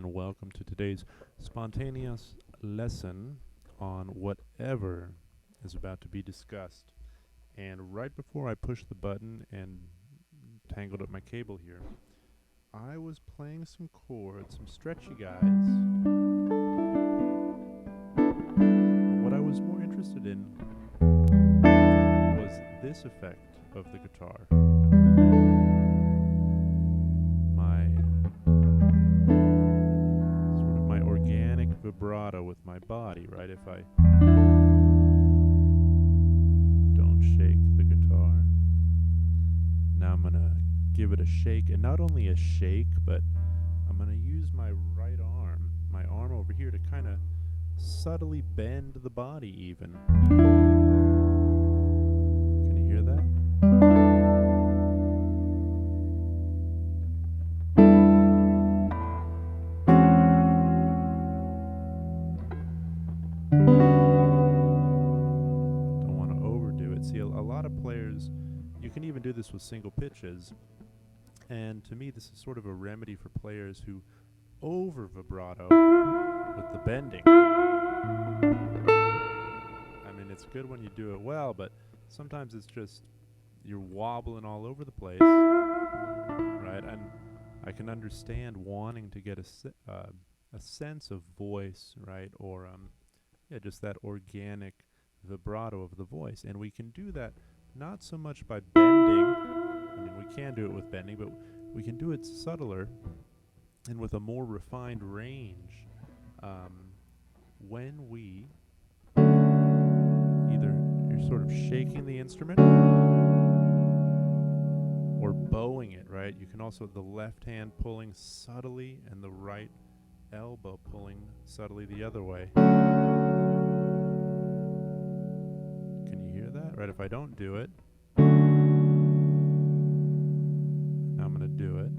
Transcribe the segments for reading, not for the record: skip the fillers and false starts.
and welcome to today's spontaneous lesson on whatever is about to be discussed. And right before I pushed the button and tangled up my cable here, I was playing some chords, some stretchy guys. But what I was more interested in was this effect of the guitar. My organic vibrato with my body, right? If I don't shake the guitar. Now I'm gonna give it a shake, and not only a shake, but I'm gonna use my right arm, my arm over here, to kind of subtly bend the body even. Can you hear that? Don't want to overdo it. See, a lot of players, you can even do this with single pitches. And to me, this is sort of a remedy for players who over vibrato with the bending. I mean, it's good when you do it well, but sometimes it's just you're wobbling all over the place, right? And I can understand wanting to get a sense of voice, right? Or just that organic vibrato of the voice. And we can do that not so much by bending. I mean, we can do it with bending, but we can do it subtler and with a more refined range when we either you're sort of shaking the instrument or bowing it, right? You can also, the left hand pulling subtly and the right elbow pulling subtly the other way. Can you hear that? Right, if I don't do it, now I'm going to do it.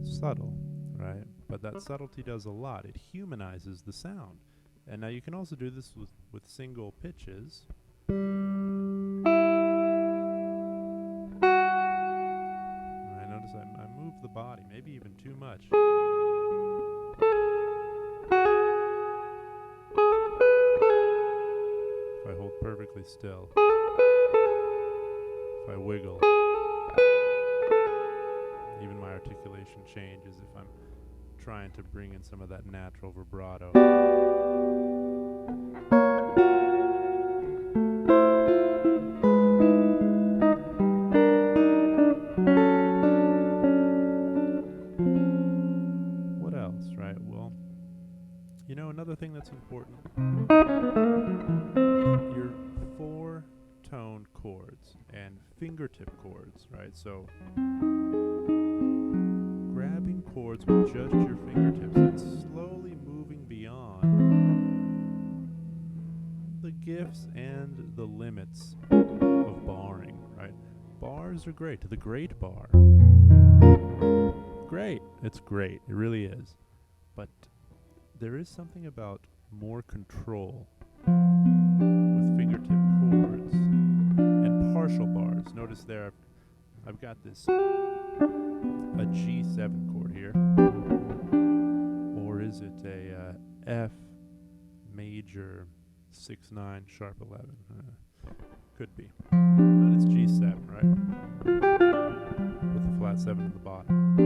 Subtle, right? But that subtlety does a lot. It humanizes the sound. And now you can also do this with single pitches. I notice I move the body, maybe even too much. If I hold perfectly still, if I wiggle, even my articulation changes if I'm trying to bring in some of that natural vibrato. What else, right? Well, another thing that's important, your four-tone chords and fingertip chords, right? So grabbing chords with just your fingertips and slowly moving beyond the gifts and the limits of barring, right? Bars are great. To the great bar. Great. It's great. It really is. But there is something about more control with fingertip chords and partial bars. Notice there I've got this a G7 chord here, or is it a F major 6/9 sharp 11? Could be, but it's G7, right? With the flat 7 at the bottom.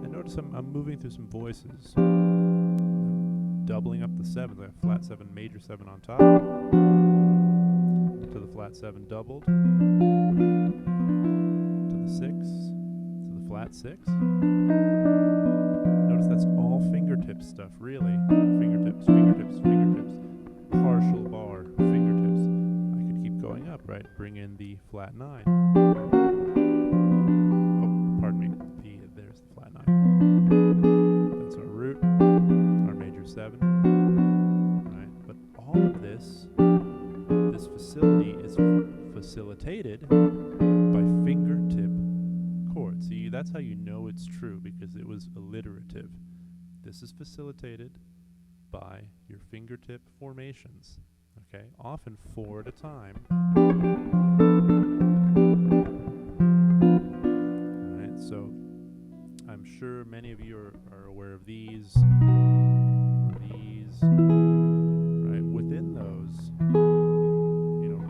And notice I'm moving through some voices, doubling up the 7, the flat 7, major 7 on top, to the flat 7 doubled, to the 6, flat 6. Notice that's all fingertip stuff, really. Fingertips, fingertips, fingertips. Partial bar, fingertips. I could keep going up, right? Bring in the flat 9. Oh, pardon me. There's the flat 9. That's our root, our major 7. Right? But all of this facility is facilitated by fingertip chords. See, that's how you know it's true, because it was alliterative. This is facilitated by your fingertip formations, okay? Often 4 at a time. many of you are aware of these, right? Within those,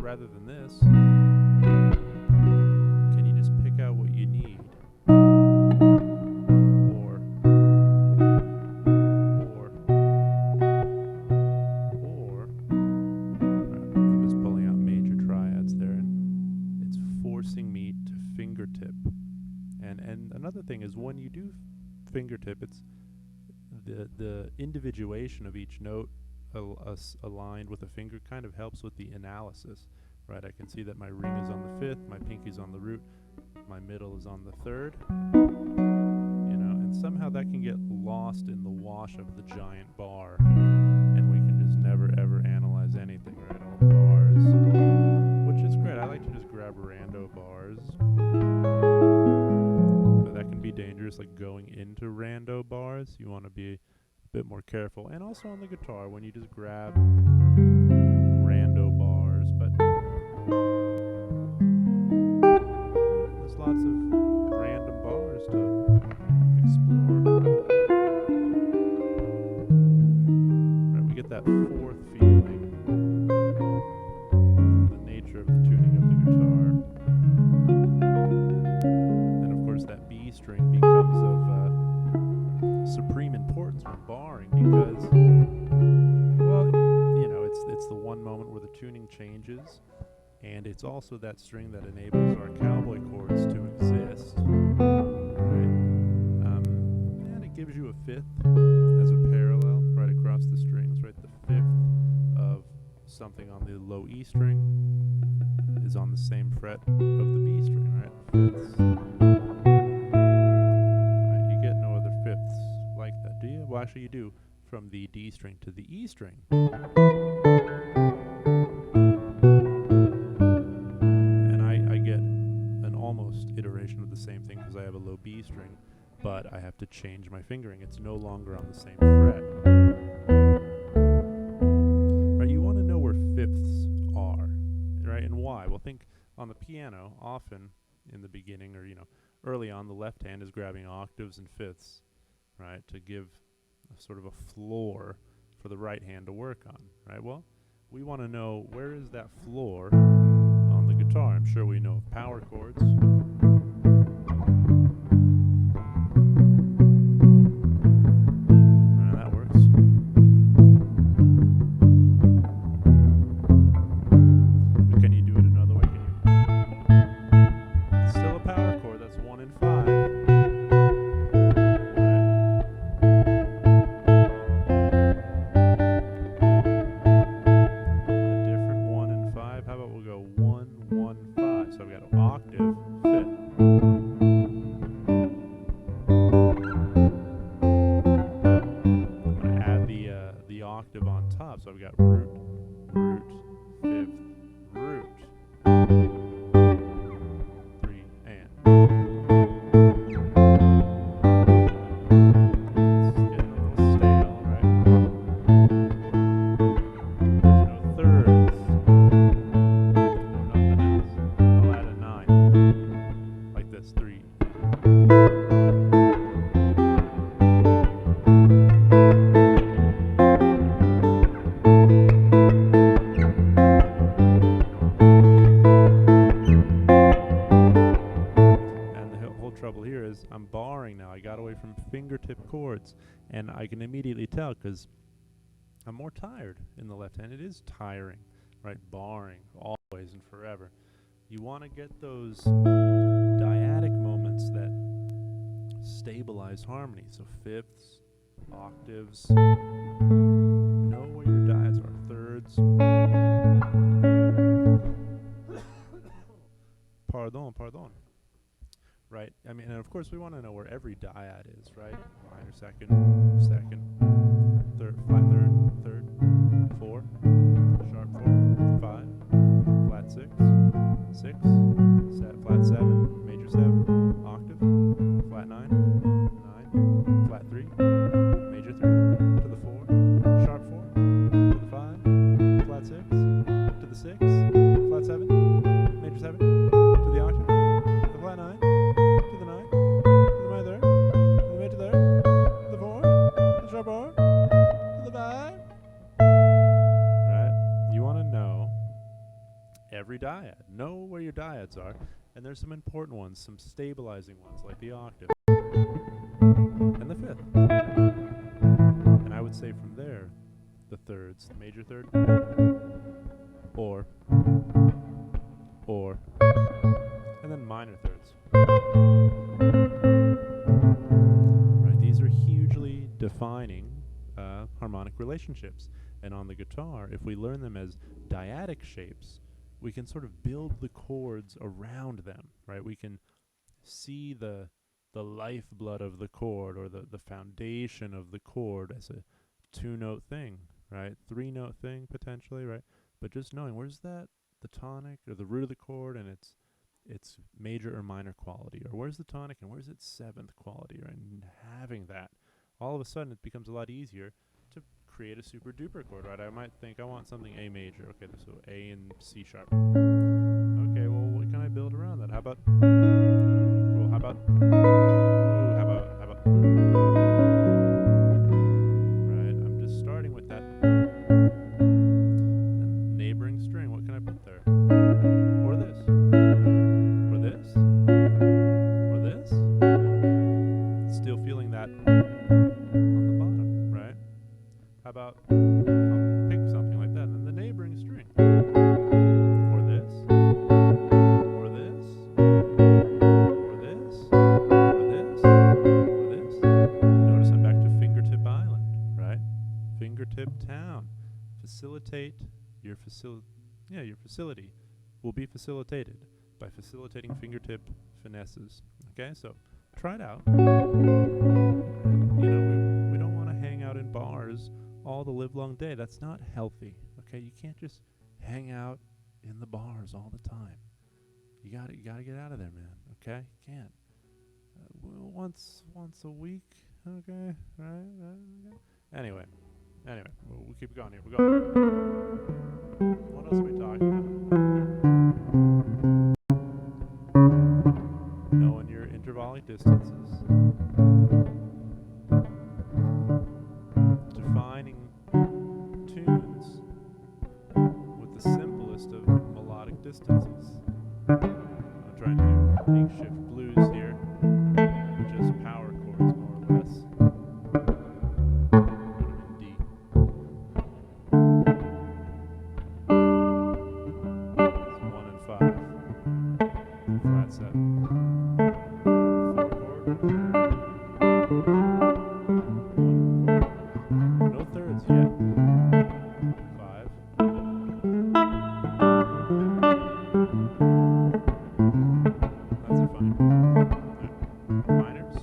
rather than this, can you just pick out what you need? Or, I'm just pulling out major triads there, and it's forcing me to fingertip. And another thing is, when you do fingertip, it's the individuation of each note aligned with a finger kind of helps with the analysis, right? I can see that my ring is on the 5th, my pinky's on the root, my middle is on the 3rd, and somehow that can get lost in the wash of the giant bar, and we can just never ever analyze anything, right? All the bars, which is great. I like to just grab rando bars. That can be dangerous, like going into rando bars. You want to be a bit more careful. And also on the guitar, when you just grab rando bars, but there's lots of random bars to explore. Right, we get that 4th feeling, the nature of the tuning of the guitar. That B string becomes of supreme importance when barring, because, well, it's the one moment where the tuning changes, and it's also that string that enables our cowboy chords to exist, right? And it gives you a 5th as a parallel right across the strings, right? The 5th of something on the low E string is on the same fret of the B string, right? 5ths. Do you? Well, actually you do, from the D string to the E string. And I get an almost iteration of the same thing because I have a low B string, but I have to change my fingering. It's no longer on the same fret. Right, you want to know where 5ths are, right, and why? Well, think on the piano, often in the beginning or, early on, the left hand is grabbing octaves and 5ths. Right, to give sort of a floor for the right hand to work on, right? Well, we want to know, where is that floor on the guitar? I'm sure we know of power chords. That works. But can you do it another way? It's still a power chord, that's 1 and 5. So I've got root, root, 5th, root, 3, and. It's getting a little stale, right? There's no thirds. No nothing else. I'll add a 9. Like this, 3. I'm barring now. I got away from fingertip chords, and I can immediately tell because I'm more tired in the left hand. It is tiring, right? Barring always and forever. You want to get those dyadic moments that stabilize harmony. So 5ths, octaves, know where your diads are. 3rds. Pardon. Right, I mean, and of course we want to know where every dyad is, right? Minor 2nd, 2nd, 3rd, flat 3rd, 3rd, 4, sharp 4, 5, flat 6, 6, flat 7, major 7, octave, flat 9, 9, flat 3, major 3, to the 4, sharp 4, to the 5, flat 6, to the 6, flat 7, major 7, to the octave, to the flat 9, to the 9, to the minor 3rd, to the major 3rd, triads are, and there's some important ones, some stabilizing ones like the octave and the fifth. And I would say from there, the thirds, the major third, or, and then minor thirds. Right, these are hugely defining harmonic relationships. And on the guitar, if we learn them as dyadic shapes, we can sort of build the chords around them, right? We can see the lifeblood of the chord, or the foundation of the chord as a 2-note thing, right? 3-note thing potentially, right? But just knowing where's the tonic or the root of the chord and its major or minor quality, or where's the tonic and where's its 7th quality, right? And having that, all of a sudden it becomes a lot easier to create a super duper chord, right? I might think I want something A major. Okay, so A and C sharp. Okay, well, what can I build around that? How about cool? How about right? I'm just starting with that neighboring string. What can I put there? Or this? Or this? Or this? Still feeling that on the bottom, right? How about I'll pick something like that, and then the neighboring string. Or this, or this, or this, or this, or this. Notice I'm back to Fingertip Island, right? Fingertip Town. Facilitate your facility will be facilitated by facilitating fingertip finesses. Okay, so try it out. And, we don't want to hang out in bars all the live long day. That's not healthy. Okay, you can't just hang out in the bars all the time. You gotta get out of there, man. Okay, you can't. Once a week. Okay, right. Okay. Anyway, we'll keep going here. We'll go. What else are we talking about? Knowing your intervallic distances. Defining tunes with the simplest of melodic distances. I'm trying to do makeshift blues here, just power chords more or less. In D. It's 1 and 5. Flat 7. 4 chord. 1 chord. No thirds yet. 5. That's a funny one. Minors.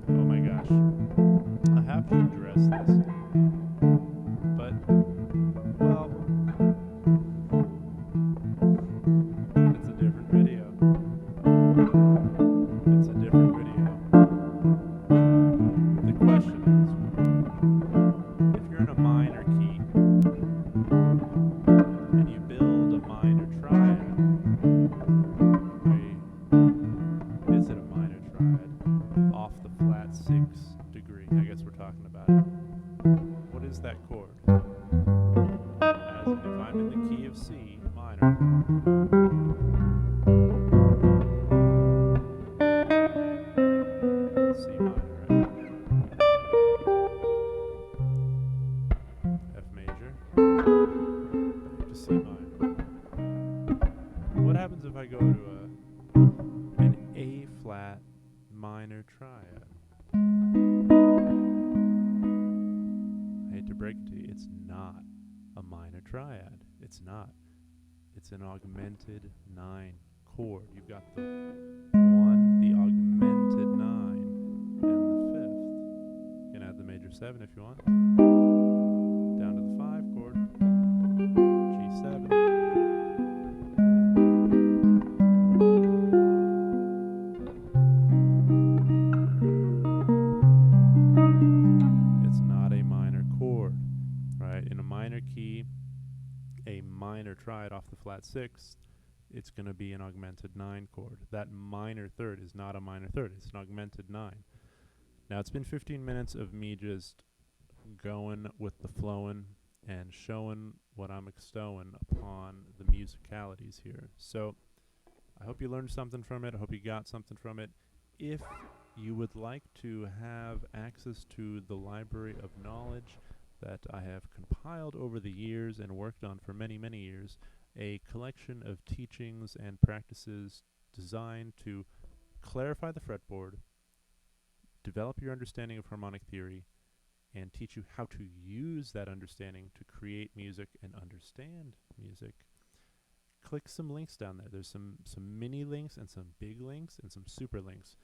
Oh my gosh. I have to address this. But, well, it's a different video. It's a different video. The question is, if you're in a minor key and you build a minor triad, is it a minor triad off the flat 6 degree? I guess we're talking about it. What is that chord? As if I'm in the key of C minor. C minor, right? F major. Back to C minor. What happens if I go to an A flat minor triad? I hate to break it to you, it's not a minor triad. It's not. It's an augmented 9 chord. You've got the 1, the augmented 9, and the 5th. You can add the major 7 if you want. Down to the 5 chord. G7. It's minor key, a minor triad off the flat 6th, it's going to be an augmented 9 chord. That minor third is not a minor third, it's an augmented 9. Now it's been 15 minutes of me just going with the flowing and showing what I'm extolling upon the musicalities here. So I hope you learned something from it. I hope you got something from it. If you would like to have access to the library of knowledge that I have compiled over the years and worked on for many, many years, a collection of teachings and practices designed to clarify the fretboard, develop your understanding of harmonic theory, and teach you how to use that understanding to create music and understand music. Click some links down there. There's some mini links and some big links and some super links,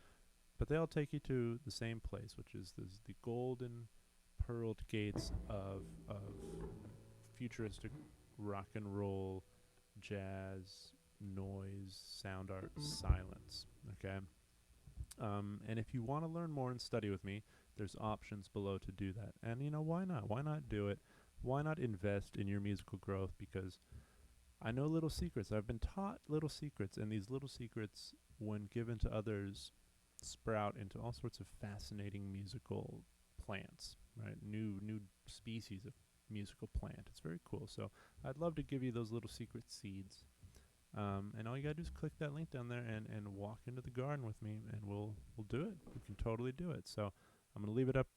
but they all take you to the same place, which is the golden pearled gates of futuristic rock and roll, jazz, noise, sound art, silence. Okay. And if you want to learn more and study with me, there's options below to do that. And you know, why not? Why not do it? Why not invest in your musical growth? Because I know little secrets. I've been taught little secrets, and these little secrets, when given to others, sprout into all sorts of fascinating musical plants, right? New species of musical plant. It's very cool. So I'd love to give you those little secret seeds. And all you gotta do is click that link down there and walk into the garden with me, and we'll do it. We can totally do it. So I'm gonna leave it up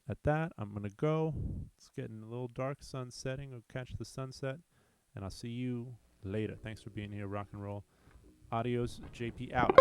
at that. I'm gonna go. It's getting a little dark, sun setting. I'll catch the sunset, and I'll see you later. Thanks for being here. Rock and roll. Adios. JP out.